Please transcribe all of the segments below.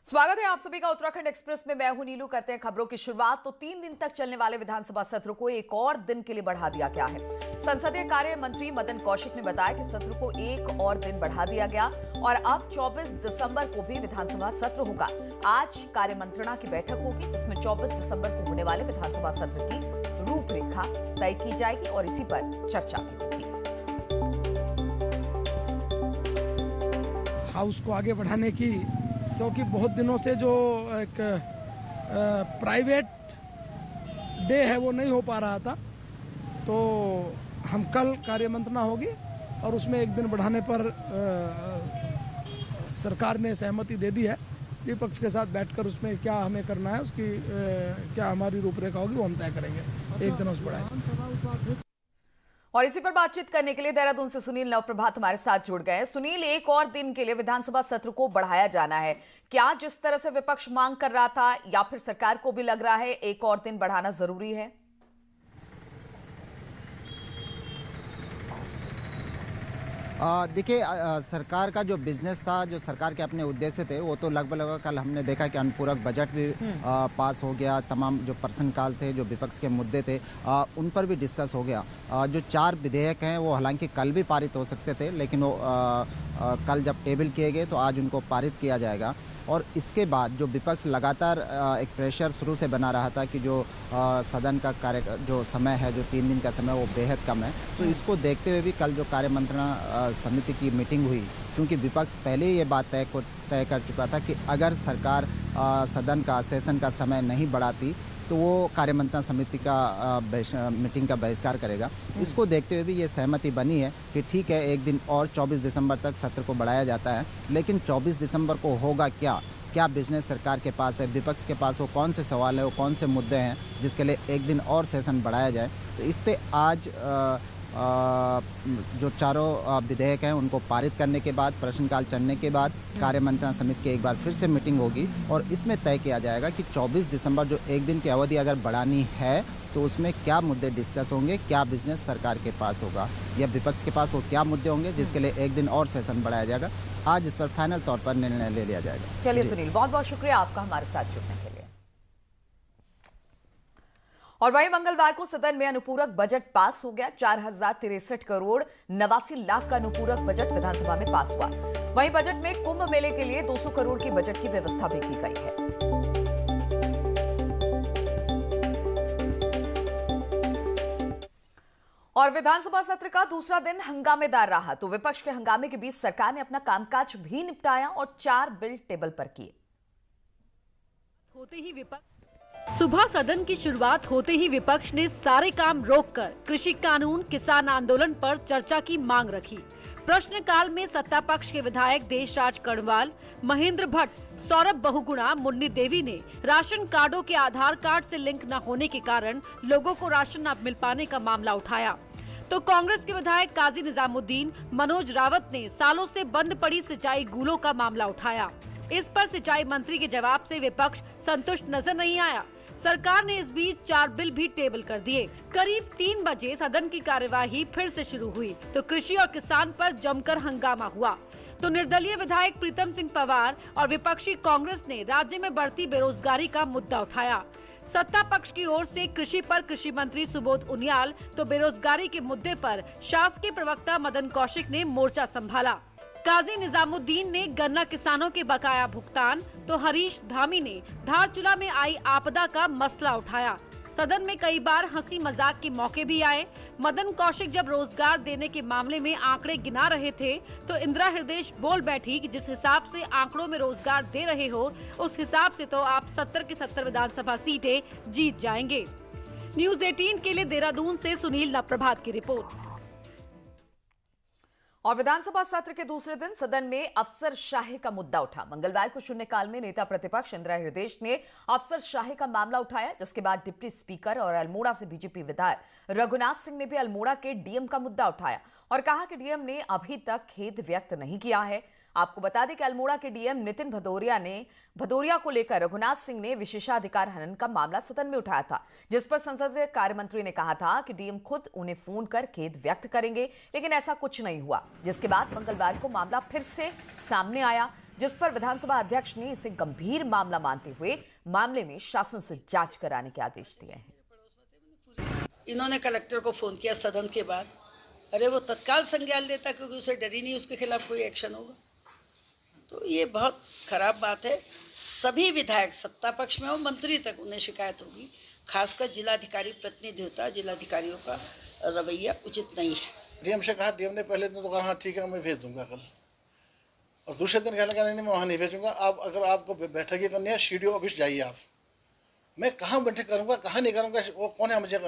स्वागत है आप सभी का उत्तराखंड एक्सप्रेस में। मैं हूं नीलू। करते हैं खबरों की शुरुआत। तो 3 दिन तक चलने वाले विधानसभा सत्र को एक और दिन के लिए बढ़ा दिया गया है। संसदीय कार्य मंत्री मदन कौशिक ने बताया कि सत्र को एक और दिन बढ़ा दिया गया और अब 24 दिसंबर को भी विधानसभा सत्र होगा। आज कार्य मंत्रणा की बैठक होगी जिसमें 24 दिसंबर को होने वाले विधानसभा सत्र की रूपरेखा तय की जाएगी और इसी पर चर्चा भी होगी। हाउस को आगे बढ़ाने की, क्योंकि बहुत दिनों से जो एक प्राइवेट डे है वो नहीं हो पा रहा था, तो हम कल कार्य मंत्रणा होगी और उसमें एक दिन बढ़ाने पर सरकार ने सहमति दे दी है। विपक्ष के साथ बैठकर उसमें क्या हमें करना है, उसकी क्या हमारी रूपरेखा होगी वो हम तय करेंगे। एक दिन उस बढ़ाएंगे। और इसी पर बातचीत करने के लिए देहरादून से सुनील नवप्रभात हमारे साथ जुड़ गए हैं। सुनील, एक और दिन के लिए विधानसभा सत्र को बढ़ाया जाना है, क्या जिस तरह से विपक्ष मांग कर रहा था या फिर सरकार को भी लग रहा है एक और दिन बढ़ाना जरूरी है? देखिए, सरकार का जो बिजनेस था, जो सरकार के अपने उद्देश्य थे, वो तो लगभग कल हमने देखा कि अनुपूरक बजट भी पास हो गया। तमाम जो प्रश्नकाल थे, जो विपक्ष के मुद्दे थे, उन पर भी डिस्कस हो गया। जो 4 विधेयक हैं वो हालांकि कल भी पारित हो सकते थे, लेकिन वो कल जब टेबल किए गए तो आज उनको पारित किया जाएगा। और इसके बाद जो विपक्ष लगातार एक प्रेशर शुरू से बना रहा था कि जो सदन का कार्य जो समय है, जो 3 दिन का समय, वो बेहद कम है। तो इसको देखते हुए भी कल जो कार्य मंत्रणा समिति की मीटिंग हुई, क्योंकि विपक्ष पहले ही ये बात तय कर चुका था कि अगर सरकार सदन का सेशन का समय नहीं बढ़ाती तो वो कार्य मंत्रणा समिति का मीटिंग का बहिष्कार करेगा। इसको देखते हुए भी ये सहमति बनी है कि ठीक है, एक दिन और 24 दिसंबर तक सत्र को बढ़ाया जाता है। लेकिन 24 दिसंबर को होगा क्या बिजनेस सरकार के पास है, विपक्ष के पास वो कौन से सवाल है, वो कौन से मुद्दे हैं जिसके लिए एक दिन और सेशन बढ़ाया जाए। तो इस पे आज जो चारों विधेयक हैं उनको पारित करने के बाद, प्रश्नकाल चलने के बाद कार्य मंत्रणा समिति की एक बार फिर से मीटिंग होगी और इसमें तय किया जाएगा कि 24 दिसंबर जो एक दिन की अवधि अगर बढ़ानी है तो उसमें क्या मुद्दे डिस्कस होंगे, क्या बिजनेस सरकार के पास होगा या विपक्ष के पास वो क्या मुद्दे होंगे जिसके लिए एक दिन और सेशन बढ़ाया जाएगा। आज इस पर फाइनल तौर पर निर्णय ले लिया जाएगा। चलिए सुनील, बहुत बहुत शुक्रिया आपका हमारे साथ जुड़ने के लिए। और वहीं मंगलवार को सदन में अनुपूरक बजट पास हो गया। 4063 करोड़ 89 लाख का अनुपूरक बजट विधानसभा में पास हुआ। वहीं बजट में कुंभ मेले के लिए 200 करोड़ की बजट की व्यवस्था भी की गई है। और विधानसभा सत्र का दूसरा दिन हंगामेदार रहा, तो विपक्ष के हंगामे के बीच सरकार ने अपना कामकाज भी निपटाया और 4 बिल टेबल पर किए। होते ही विपक्ष सुबह सदन की शुरुआत होते ही विपक्ष ने सारे काम रोककर कृषि कानून किसान आंदोलन पर चर्चा की मांग रखी। प्रश्नकाल में सत्ता पक्ष के विधायक देशराज कड़वाल, महेंद्र भट्ट, सौरभ बहुगुणा, मुन्नी देवी ने राशन कार्डों के आधार कार्ड से लिंक न होने के कारण लोगों को राशन न मिल पाने का मामला उठाया। तो कांग्रेस के विधायक काजी निजामुद्दीन, मनोज रावत ने सालों से बंद पड़ी सिंचाई गूलों का मामला उठाया। इस पर सिंचाई मंत्री के जवाब से विपक्ष संतुष्ट नजर नहीं आया। सरकार ने इस बीच 4 बिल भी टेबल कर दिए। करीब 3 बजे सदन की कार्यवाही फिर से शुरू हुई तो कृषि और किसान पर जमकर हंगामा हुआ। तो निर्दलीय विधायक प्रीतम सिंह पवार और विपक्षी कांग्रेस ने राज्य में बढ़ती बेरोजगारी का मुद्दा उठाया। सत्ता पक्ष की ओर से कृषि पर कृषि मंत्री सुबोध उनियाल तो बेरोजगारी के मुद्दे पर शासकीय प्रवक्ता मदन कौशिक ने मोर्चा संभाला। काजी निजामुद्दीन ने गन्ना किसानों के बकाया भुगतान तो हरीश धामी ने धारचूला में आई आपदा का मसला उठाया। सदन में कई बार हंसी मजाक के मौके भी आए। मदन कौशिक जब रोजगार देने के मामले में आंकड़े गिना रहे थे तो इंदिरा हृदयेश बोल बैठी कि जिस हिसाब से आंकड़ों में रोजगार दे रहे हो उस हिसाब से तो आप 70 की 70 विधानसभा सीटें जीत जाएंगे। न्यूज़ 18 के लिए देहरादून से सुनील नवप्रभात की रिपोर्ट। और विधानसभा सत्र के दूसरे दिन सदन में अफसरशाही का मुद्दा उठा। मंगलवार को शून्यकाल में नेता प्रतिपक्ष इंदिरा हृदयेश ने अफसरशाही का मामला उठाया, जिसके बाद डिप्टी स्पीकर और अल्मोड़ा से बीजेपी विधायक रघुनाथ सिंह ने भी अल्मोड़ा के डीएम का मुद्दा उठाया और कहा कि डीएम ने अभी तक खेद व्यक्त नहीं किया है। आपको बता दें कि अल्मोड़ा के डीएम नितिन भदौरिया को लेकर रघुनाथ सिंह ने विशेषाधिकार हनन का मामला सदन में उठाया था, जिस पर संसदीय कार्य मंत्री ने कहा था कि डीएम खुद उन्हें फोन कर खेद व्यक्त करेंगे, लेकिन ऐसा कुछ नहीं हुआ। जिसके बाद मंगलवार को मामला फिर से सामने आया, जिस पर विधानसभा अध्यक्ष ने इसे गंभीर मामला मानते हुए मामले में शासन से जांच कराने के आदेश दिए हैं। इन्होंने कलेक्टर को फोन किया सदन के बाद, अरे वो तत्काल संज्ञान लेता क्योंकि उसे डर ही नहीं उसके खिलाफ कोई एक्शन होगा। तो ये बहुत खराब बात है। सभी विधायक सत्ता पक्ष में हो मंत्री तक उन्हें शिकायत होगी। खासकर जिलाधिकारी प्रतिनिधि होता है, जिलाधिकारियों का रवैया उचित नहीं है। डीएम से कहा, डीएम ने पहले दिन तो कहा हाँ ठीक है मैं भेज दूंगा कल, और दूसरे दिन कहने लगा नहीं मैं वहाँ नहीं भेजूंगा। आप अगर आपको बैठक ही करनी है सीडीओ ऑफिस जाइए आप। मैं कहाँ बैठक करूँगा कहाँ नहीं करूँगा, वो कौन है मुझे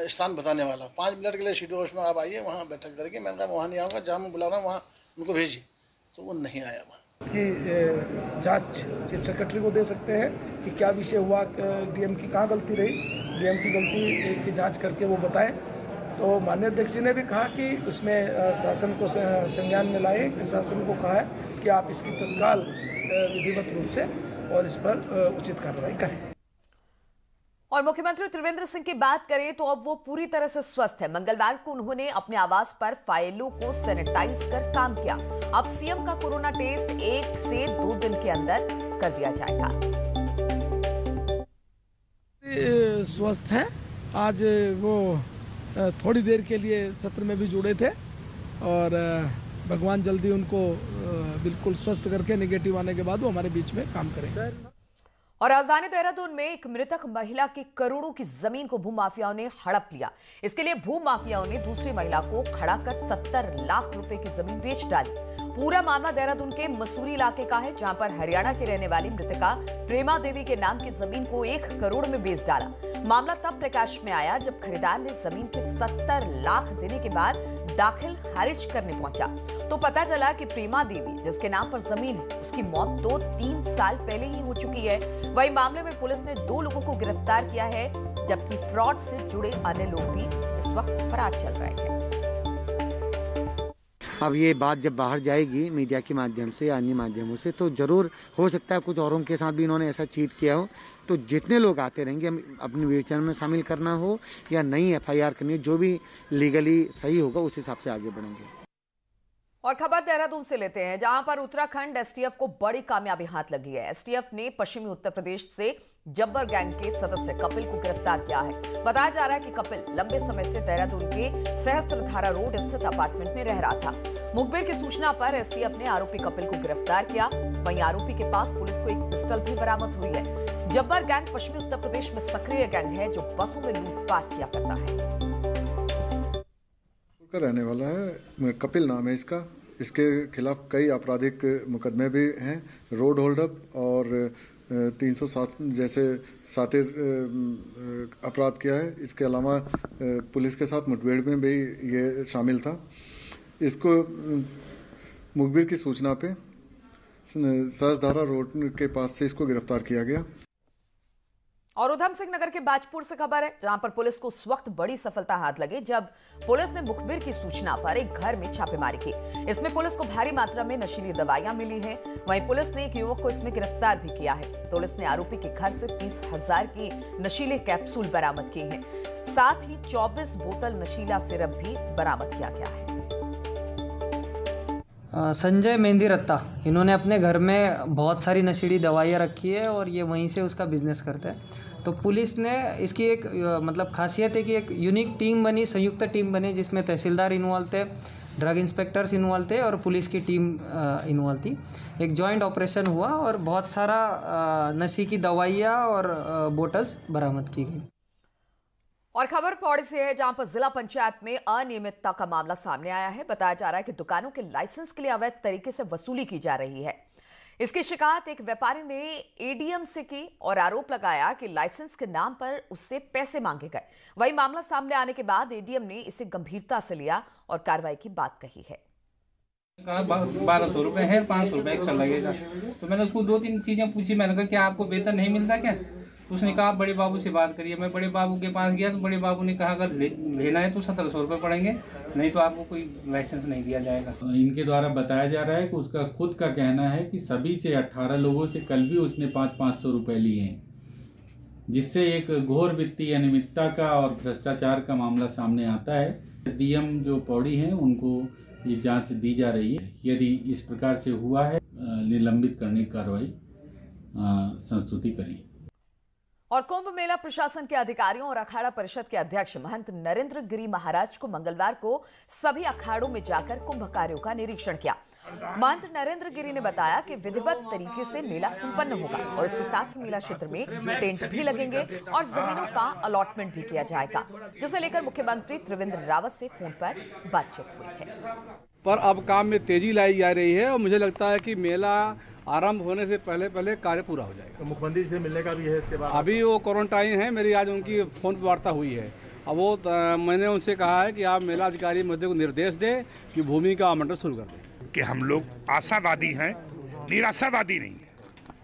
स्थान बताने वाला। 5 मिनट के लिए सीडीओ ऑफिस में आप आइए, वहाँ बैठक करेंगे। मैंने कहा वहाँ नहीं आऊँगा, जहाँ मैं बुला रहा हूँ वहाँ उनको भेजिए, तो वो नहीं आया वहाँ। इसकी जांच चीफ सेक्रेटरी को दे सकते हैं कि क्या विषय हुआ, डीएम की कहाँ गलती रही, डीएम की गलती की जांच करके वो बताएं। तो माननीय अध्यक्ष जी ने भी कहा कि उसमें शासन को संज्ञान में लाए, कि शासन को कहा है कि आप इसकी तत्काल विधिवत रूप से और इस पर उचित कार्रवाई करें। और मुख्यमंत्री त्रिवेंद्र सिंह की बात करें तो अब वो पूरी तरह से स्वस्थ है। मंगलवार को उन्होंने अपने आवास पर फाइलों को सैनिटाइज कर काम किया। अब सीएम का कोरोना टेस्ट 1 से 2 दिन के अंदर कर दिया जाएगा। स्वस्थ है। आज वो थोड़ी देर के लिए सत्र में भी जुड़े थे और भगवान जल्दी उनको बिल्कुल स्वस्थ करके नेगेटिव आने के बाद वो हमारे बीच में काम करेंगे। और राजधानी देहरादून में एक मृतक महिला की करोड़ों की जमीन को भूमाफियाओं ने हड़प लिया। इसके लिए भूमाफियाओं ने दूसरी महिला को खड़ा कर 70 लाख रुपए की जमीन बेच डाली। पूरा मामला देहरादून के मसूरी इलाके का है, जहां पर हरियाणा की रहने वाली मृतका प्रेमा देवी के नाम की जमीन को 1 करोड़ में बेच डाला। मामला तब प्रकाश में आया जब खरीदार ने जमीन के 70 लाख देने के बाद दाखिल खारिज करने पहुंचा तो पता चला कि प्रेमा देवी जिसके नाम पर जमीन है उसकी मौत तो 3 साल पहले ही हो चुकी है। वहीं मामले में पुलिस ने 2 लोगों को गिरफ्तार किया है, जबकि फ्रॉड से जुड़े अन्य लोग भी इस वक्त फरार चल रहे हैं। अब ये बात जब बाहर जाएगी मीडिया के माध्यम से या अन्य माध्यमों से, तो जरूर हो सकता है कुछ औरों के साथ भी इन्होंने ऐसा चीट किया हो। तो जितने लोग आते रहेंगे हम अपनी विवेचना में शामिल करना हो या नई एफआईआर करनी, जो भी लीगली सही होगा उस हिसाब से आगे बढ़ेंगे। और खबर देहरादून से लेते हैं, जहां पर उत्तराखंड एसटीएफ को बड़ी कामयाबी हाथ लगी है। एसटीएफ ने पश्चिमी उत्तर प्रदेश से जब्बर गैंग के सदस्य कपिल को गिरफ्तार किया है। बताया जा रहा है कि कपिल लंबे समय से देहरादून के सहस्त्रधारा रोड स्थित अपार्टमेंट में रह रहा था। मुखबिर की सूचना पर एसटीएफ ने आरोपी कपिल को गिरफ्तार किया। वहीं आरोपी के पास पुलिस को एक पिस्टल भी बरामद हुई है। जब्बर गैंग पश्चिमी उत्तर प्रदेश में सक्रिय गैंग है जो बसों में लूटपाट किया करता है। रहने वाला है, कपिल नाम है इसका। इसके खिलाफ कई आपराधिक मुकदमे भी हैं, रोड होल्डअप और 307 जैसे सातिर अपराध किया है। इसके अलावा पुलिस के साथ मुठभेड़ में भी ये शामिल था। इसको मुखबिर की सूचना पे सहस्त्रधारा रोड के पास से इसको गिरफ्तार किया गया। और उधम सिंह नगर के बाजपुर से खबर है, जहां पर पुलिस को उस वक्त बड़ी सफलता हाथ लगी जब पुलिस ने मुखबिर की सूचना पर एक घर में छापेमारी की। इसमें पुलिस को भारी मात्रा में नशीली दवाइयां मिली हैं। वहीं पुलिस ने एक युवक को इसमें गिरफ्तार भी किया है। पुलिस ने आरोपी के घर से 30,000 की नशीले कैप्सूल बरामद किए हैं। साथ ही 24 बोतल नशीला सिरप भी बरामद किया गया है। संजय मेहंदी रत्ता, इन्होंने अपने घर में बहुत सारी नशीली दवाइयाँ रखी है और ये वहीं से उसका बिजनेस करते हैं। तो पुलिस ने इसकी एक मतलब खासियत है कि एक यूनिक टीम बनी, संयुक्त टीम बनी, जिसमें तहसीलदार इन्वॉल्व थे, ड्रग इंस्पेक्टर्स इन्वॉल्व थे और पुलिस की टीम इन्वॉल्व थी। एक जॉइंट ऑपरेशन हुआ और बहुत सारा नशे की दवाइयाँ और बोतल्स बरामद की गई। और खबर पौड़ी से है, जहां पर जिला पंचायत में अनियमितता का मामला सामने आया है। बताया जा रहा है कि दुकानों के लाइसेंस के लिए अवैध तरीके से वसूली की जा रही है। इसकी शिकायत एक व्यापारी ने एडीएम से की और आरोप लगाया कि लाइसेंस के नाम पर उससे पैसे मांगे गए। वही मामला सामने आने के बाद एडीएम ने इसे गंभीरता से लिया और कार्रवाई की बात कही है। 1200 रुपये है, 500 रुपये एक्स्ट्रा लगेगा। तो मैंने उसको 2-3 चीज़ें पूछी। मैंने कहा कि आपको वेतन नहीं मिलता क्या? उसने कहा बड़े बाबू से बात करिए। मैं बड़े बाबू के पास गया तो बड़े बाबू ने कहा अगर लेना है तो 1700 रुपये पड़ेंगे, नहीं तो आपको कोई लाइसेंस नहीं दिया जाएगा। इनके द्वारा बताया जा रहा है कि उसका खुद का कहना है कि सभी से 18 लोगों से कल भी उसने 500 रुपये लिए हैं, जिससे एक घोर वित्तीय अनियमितता का और भ्रष्टाचार का मामला सामने आता है। एसडीएम जो पौड़ी हैं उनको ये जांच दी जा रही है। यदि इस प्रकार से हुआ है, निलंबित करने की कार्रवाई संस्तुति करें। और कुंभ मेला प्रशासन के अधिकारियों और अखाड़ा परिषद के अध्यक्ष महंत नरेंद्र गिरी महाराज को मंगलवार को सभी अखाड़ों में जाकर कुंभ कार्यों का निरीक्षण किया। महंत नरेंद्र गिरी ने बताया कि विधिवत तरीके से मेला संपन्न होगा और इसके साथ ही मेला क्षेत्र में टेंट भी लगेंगे और जमीनों का अलॉटमेंट भी किया जाएगा, जिसे लेकर मुख्यमंत्री त्रिवेंद्र रावत से फोन पर बातचीत हुई है। पर अब काम में तेजी लाई जा रही है और मुझे लगता है कि मेला आरंभ होने से पहले कार्य पूरा हो जाएगा। तो मुख्यमंत्री से मिलने का भी है इसके बाद? अभी वो क्वारंटाइन है, मेरी आज उनकी फोन पर वार्ता हुई है। अब वो मैंने उनसे कहा है कि आप मेला अधिकारी महोदय को निर्देश दें कि भूमि का आवंटन शुरू कर दें। कि हम लोग आशावादी हैं, निराशावादी नहीं है,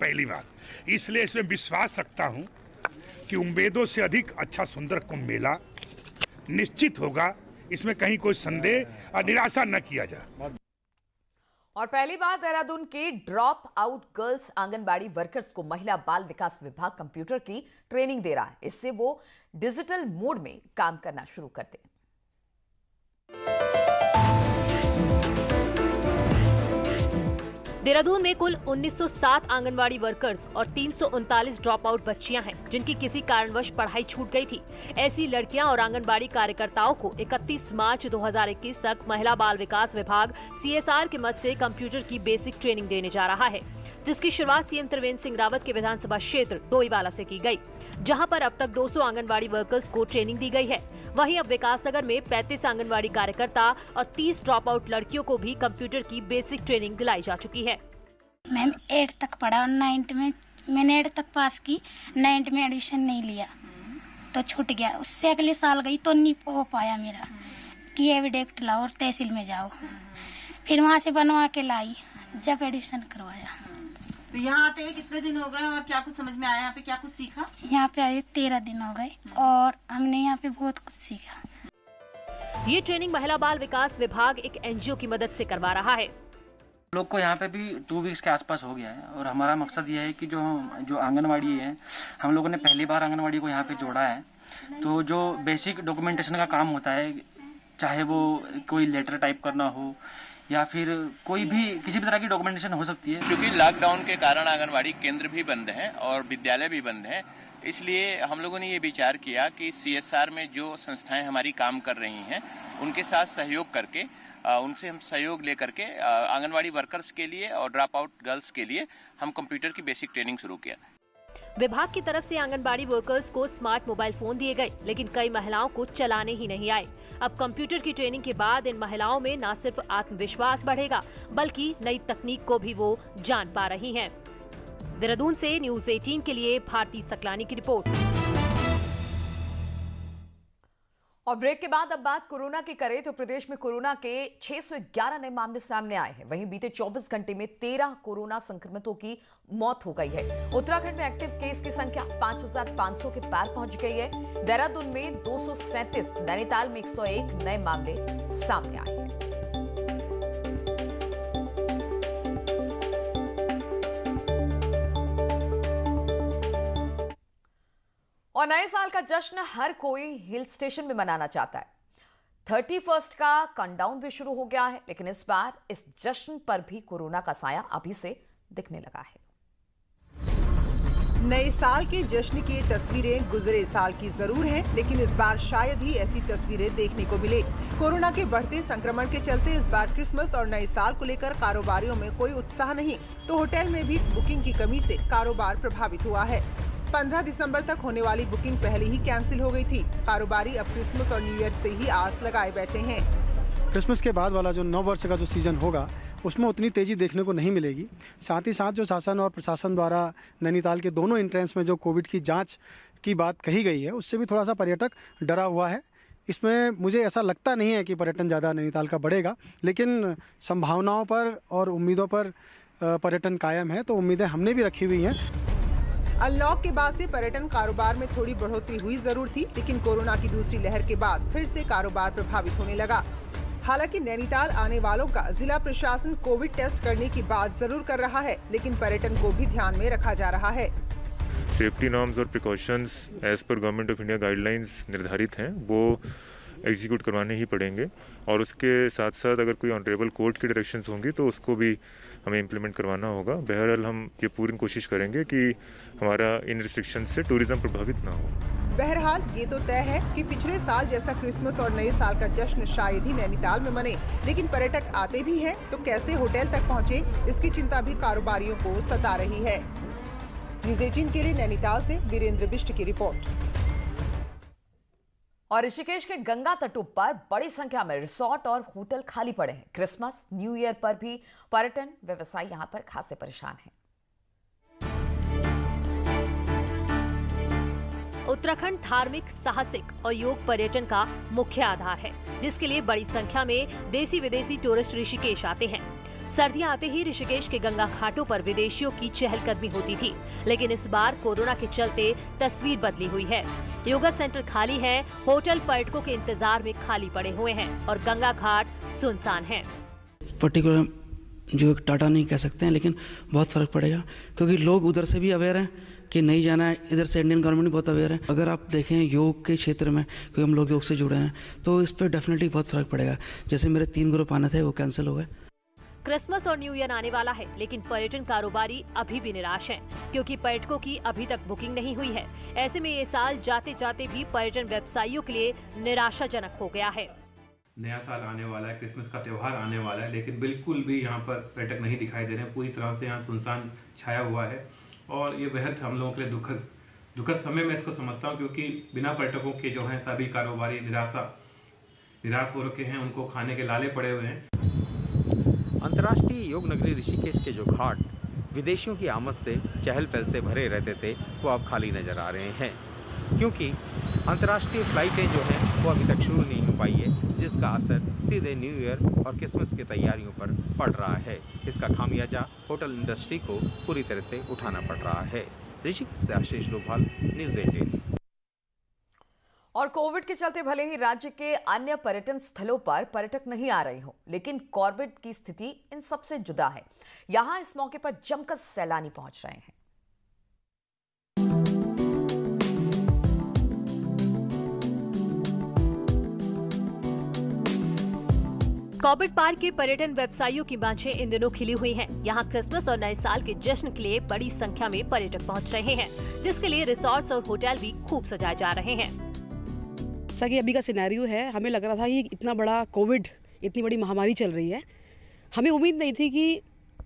पहली बात। इसलिए इसमें विश्वास रखता हूं कि उम्मीदों से अधिक अच्छा सुंदर कुंभ मेला निश्चित होगा, इसमें कहीं कोई संदेह और निराशा न किया जाए। और पहली बार देहरादून के drop out girls anganwadi workers को महिला बाल विकास विभाग कंप्यूटर की ट्रेनिंग दे रहा है। इससे वो डिजिटल मोड में काम करना शुरू कर दें। देहरादून में कुल 1907 आंगनवाड़ी वर्कर्स और 339 ड्रॉप आउट बच्चियां हैं, जिनकी किसी कारणवश पढ़ाई छूट गई थी। ऐसी लड़कियां और आंगनबाड़ी कार्यकर्ताओं को 31 मार्च 2021 तक महिला बाल विकास विभाग CSR के मद से कंप्यूटर की बेसिक ट्रेनिंग देने जा रहा है, जिसकी शुरुआत सीएम त्रिवेंद्र सिंह रावत के विधानसभा क्षेत्र डोईवाला से की गई, जहां पर अब तक 200 आंगनबाड़ी वर्कर्स को ट्रेनिंग दी गई है। वहीं अब विकासनगर में 35 आंगनबाड़ी कार्यकर्ता और 30 ड्रॉप आउट लड़कियों को भी कंप्यूटर की बेसिक ट्रेनिंग दिलाई जा चुकी है। मैम 8 तक पढ़ा और 9th में मैंने 8 तक पास की, 9th में एडमिशन नहीं लिया तो छूट गया। उससे अगले साल गई तो नहीं हो पाया मेरा कि एविडेक्ट लाओ और तहसील में जाओ। फिर वहाँ से बनवा के लाई, जब एडमिशन करवाया। तो यहाँ आते हुए कितने दिन हो गए और क्या कुछ समझ में आया, यहाँ पे क्या कुछ सीखा? यहाँ पे आए 13 दिन हो गए और हमने यहाँ पे बहुत कुछ सीखा। ये ट्रेनिंग महिला बाल विकास विभाग एक NGO की मदद से करवा रहा है। लोग को यहाँ पे भी 2 वीक्स के आसपास हो गया है और हमारा मकसद ये है कि जो आंगनवाड़ी है, हम लोगों ने पहली बार आंगनवाड़ी को यहाँ पे जोड़ा है। तो जो बेसिक डॉक्यूमेंटेशन का काम होता है, चाहे वो कोई लेटर टाइप करना हो या फिर कोई भी किसी भी तरह की डॉक्यूमेंटेशन हो सकती है। क्योंकि लॉकडाउन के कारण आंगनवाड़ी केंद्र भी बंद हैं और विद्यालय भी बंद हैं, इसलिए हम लोगों ने ये विचार किया कि CSR में जो संस्थाएं हमारी काम कर रही हैं उनके साथ सहयोग करके उनसे हम सहयोग लेकर के आंगनवाड़ी वर्कर्स के लिए और ड्रॉप आउट गर्ल्स के लिए हम कंप्यूटर की बेसिक ट्रेनिंग शुरू किया। विभाग की तरफ से आंगनबाड़ी वर्कर्स को स्मार्ट मोबाइल फोन दिए गए, लेकिन कई महिलाओं को चलाने ही नहीं आए। अब कंप्यूटर की ट्रेनिंग के बाद इन महिलाओं में न सिर्फ आत्मविश्वास बढ़ेगा, बल्कि नई तकनीक को भी वो जान पा रही हैं। देहरादून से न्यूज़ 18 के लिए भारती सकलानी की रिपोर्ट। और ब्रेक के बाद अब बात कोरोना की करें तो प्रदेश में कोरोना के 611 नए मामले सामने आए हैं। वहीं बीते 24 घंटे में 13 कोरोना संक्रमितों की मौत हो गई है। उत्तराखंड में एक्टिव केस की संख्या 5,500 के पार पहुंच गई है। देहरादून में 237, नैनीताल में 101 नए मामले सामने आए हैं। और नए साल का जश्न हर कोई हिल स्टेशन में मनाना चाहता है। 31 का काउंटडाउन भी शुरू हो गया है, लेकिन इस बार इस जश्न पर भी कोरोना का साया अभी से दिखने लगा है। नए साल के जश्न की तस्वीरें गुजरे साल की जरूर हैं, लेकिन इस बार शायद ही ऐसी तस्वीरें देखने को मिले। कोरोना के बढ़ते संक्रमण के चलते इस बार क्रिसमस और नए साल को लेकर कारोबारियों में कोई उत्साह नहीं, तो होटल में भी बुकिंग की कमी से कारोबार प्रभावित हुआ है। 15 दिसंबर तक होने वाली बुकिंग पहले ही कैंसिल हो गई थी। कारोबारी अब क्रिसमस और न्यू ईयर से ही आस लगाए बैठे हैं। क्रिसमस के बाद वाला जो नव वर्ष का जो सीजन होगा उसमें उतनी तेज़ी देखने को नहीं मिलेगी। साथ ही साथ जो शासन और प्रशासन द्वारा नैनीताल के दोनों एंट्रेंस में जो कोविड की जांच की बात कही गई है, उससे भी थोड़ा सा पर्यटक डरा हुआ है। इसमें मुझे ऐसा लगता नहीं है कि पर्यटन ज़्यादा नैनीताल का बढ़ेगा, लेकिन संभावनाओं पर और उम्मीदों पर पर्यटन कायम है, तो उम्मीदें हमने भी रखी हुई हैं। अनलॉक के बाद से पर्यटन कारोबार में थोड़ी बढ़ोतरी हुई जरूर थी, लेकिन कोरोना की दूसरी लहर के बाद फिर से कारोबार प्रभावित होने लगा। हालांकि नैनीताल आने वालों का जिला प्रशासन कोविड टेस्ट करने की बात जरूर कर रहा है, लेकिन पर्यटन को भी ध्यान में रखा जा रहा है। सेफ्टी नॉर्म्स और precautions as per government of India guidelines निर्धारित हैं, वो एग्जीक्यूट करवाने ही पड़ेंगे और उसके साथ साथ अगर कोई ऑनरेबल कोर्ट की डायरेक्शंस होंगी तो उसको भी हमें इम्प्लीमेंट करवाना होगा। बहरहाल हम ये पूरी कोशिश करेंगे कि हमारा इन रिस्ट्रिक्शन से टूरिज्म प्रभावित ना हो। बहरहाल ये तो तय है कि पिछले साल जैसा क्रिसमस और नए साल का जश्न शायद ही नैनीताल में मने, लेकिन पर्यटक आते भी हैं तो कैसे होटल तक पहुँचे, इसकी चिंता भी कारोबारियों को सता रही है। न्यूज़ 18 के लिए नैनीताल से वीरेंद्र बिष्ट की रिपोर्ट। और ऋषिकेश के गंगा तटों पर बड़ी संख्या में रिसोर्ट और होटल खाली पड़े हैं। क्रिसमस न्यू ईयर पर भी पर्यटन व्यवसायी यहां पर खासे परेशान हैं। उत्तराखंड धार्मिक, साहसिक और योग पर्यटन का मुख्य आधार है, जिसके लिए बड़ी संख्या में देसी विदेशी टूरिस्ट ऋषिकेश आते हैं। सर्दियां आते ही ऋषिकेश के गंगा घाटों पर विदेशियों की चहलकदमी होती थी, लेकिन इस बार कोरोना के चलते तस्वीर बदली हुई है। योगा सेंटर खाली है, होटल पर्यटकों के इंतजार में खाली पड़े हुए हैं और गंगा घाट सुनसान है। पर्टिकुलर जो एक टाटा नहीं कह सकते हैं, लेकिन बहुत फर्क पड़ेगा क्योंकि लोग उधर से भी अवेयर हैं कि नहीं जाना है, इधर से इंडियन गवर्नमेंट भी बहुत अवेयर है। अगर आप देखें योग के क्षेत्र में, क्योंकि हम लोग योग से जुड़े हैं, तो इस पर डेफिनेटली बहुत फर्क पड़ेगा। जैसे मेरे 3 ग्रुप आने थे वो कैंसिल हो गए। क्रिसमस और न्यू ईयर आने वाला है, लेकिन पर्यटन कारोबारी अभी भी निराश हैं, क्योंकि पर्यटकों की अभी तक बुकिंग नहीं हुई है। ऐसे में ये साल जाते जाते भी पर्यटन व्यवसायियों के लिए निराशाजनक हो गया है। नया साल आने वाला है, क्रिसमस का त्यौहार आने वाला है, लेकिन बिल्कुल भी यहाँ पर पर्यटक नहीं दिखाई दे रहे हैं। पूरी तरह से यहाँ सुनसान छाया हुआ है और ये बेहद हम लोगों के लिए दुखद समय में इसको समझता हूँ, क्योंकि बिना पर्यटकों के जो हैं सभी कारोबारी निराश हो रखे हैं, उनको खाने के लाले पड़े हुए हैं। अंतर्राष्ट्रीय योग नगरी ऋषिकेश के जो घाट विदेशियों की आमद से चहल पहल से भरे रहते थे, वो अब खाली नजर आ रहे हैं, क्योंकि अंतर्राष्ट्रीय फ्लाइटें जो हैं वो अभी तक शुरू नहीं हो पाई है, जिसका असर सीधे न्यू ईयर और क्रिसमस की तैयारियों पर पड़ रहा है। इसका खामियाजा होटल इंडस्ट्री को पूरी तरह से उठाना पड़ रहा है। ऋषिकेश से आशीष डोभाल, न्यूज़ 18। और कोविड के चलते भले ही राज्य के अन्य पर्यटन स्थलों पर पर्यटक नहीं आ रहे हो, लेकिन कॉर्बेट की स्थिति इन सबसे जुदा है। यहां इस मौके पर जमकर सैलानी पहुंच रहे हैं। कॉर्बेट पार्क के पर्यटन व्यवसायियों की बांछें इन दिनों खिली हुई हैं। यहाँ क्रिसमस और नए साल के जश्न के लिए बड़ी संख्या में पर्यटक पहुँच रहे हैं, जिसके लिए रिसोर्ट्स और होटल भी खूब सजाए जा रहे हैं। जैसा कि अभी का सिनेरियो है, हमें लग रहा था कि इतना बड़ा कोविड, इतनी बड़ी महामारी चल रही है, हमें उम्मीद नहीं थी कि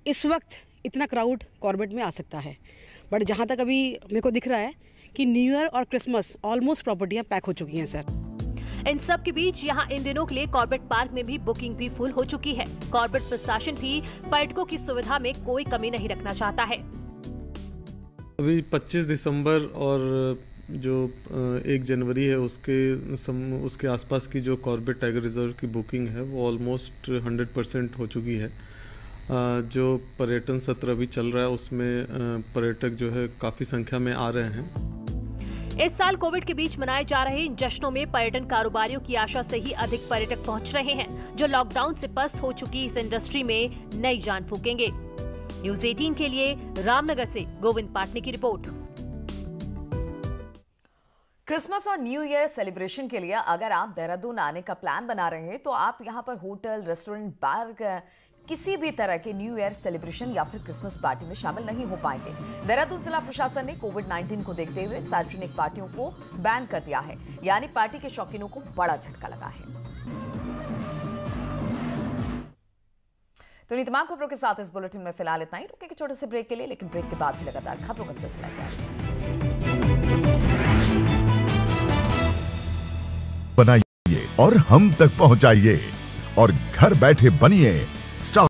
इस वक्त इतना क्राउड कॉर्बेट में आ सकता है। बट जहाँ तक अभी मेरे को दिख रहा है कि न्यू ईयर और क्रिसमस ऑलमोस्ट प्रॉपर्टियाँ पैक हो चुकी हैं सर। इन सब के बीच यहाँ इन दिनों के लिए कॉर्बेट पार्क में भी बुकिंग भी फुल हो चुकी है। कॉर्बेट प्रशासन भी पर्यटकों की सुविधा में कोई कमी नहीं रखना चाहता है। अभी 25 दिसंबर और जो 1 जनवरी है उसके आसपास की जो कॉर्बेट टाइगर रिजर्व की बुकिंग है वो ऑलमोस्ट 100% हो चुकी है। जो पर्यटन सत्र अभी चल रहा है उसमें पर्यटक जो है काफ़ी संख्या में आ रहे हैं। इस साल कोविड के बीच मनाए जा रहे इन जश्नों में पर्यटन कारोबारियों की आशा से ही अधिक पर्यटक पहुंच रहे हैं, जो लॉकडाउन से पस्त हो चुकी इस इंडस्ट्री में नई जान फूकेंगे। न्यूज़ 18 के लिए रामनगर से गोविंद पाटनी की रिपोर्ट। क्रिसमस और न्यू ईयर सेलिब्रेशन के लिए अगर आप देहरादून आने का प्लान बना रहे हैं तो आप यहां पर होटल, रेस्टोरेंट, बार, किसी भी तरह के न्यू ईयर सेलिब्रेशन या फिर क्रिसमस पार्टी में शामिल नहीं हो पाएंगे। देहरादून जिला प्रशासन ने कोविड-19 को देखते हुए सार्वजनिक पार्टियों को बैन कर दिया है, यानी पार्टी के शौकीनों को बड़ा झटका लगा है। तो इन तमाम खबरों के साथ इस बुलेटिन में फिलहाल इतना ही। रुकेंगे छोटे से ब्रेक के लिए, लेकिन ब्रेक के बाद भी लगातार खबरों का सिलसिला जारी बनाइए और हम तक पहुंचाइए और घर बैठे बनिए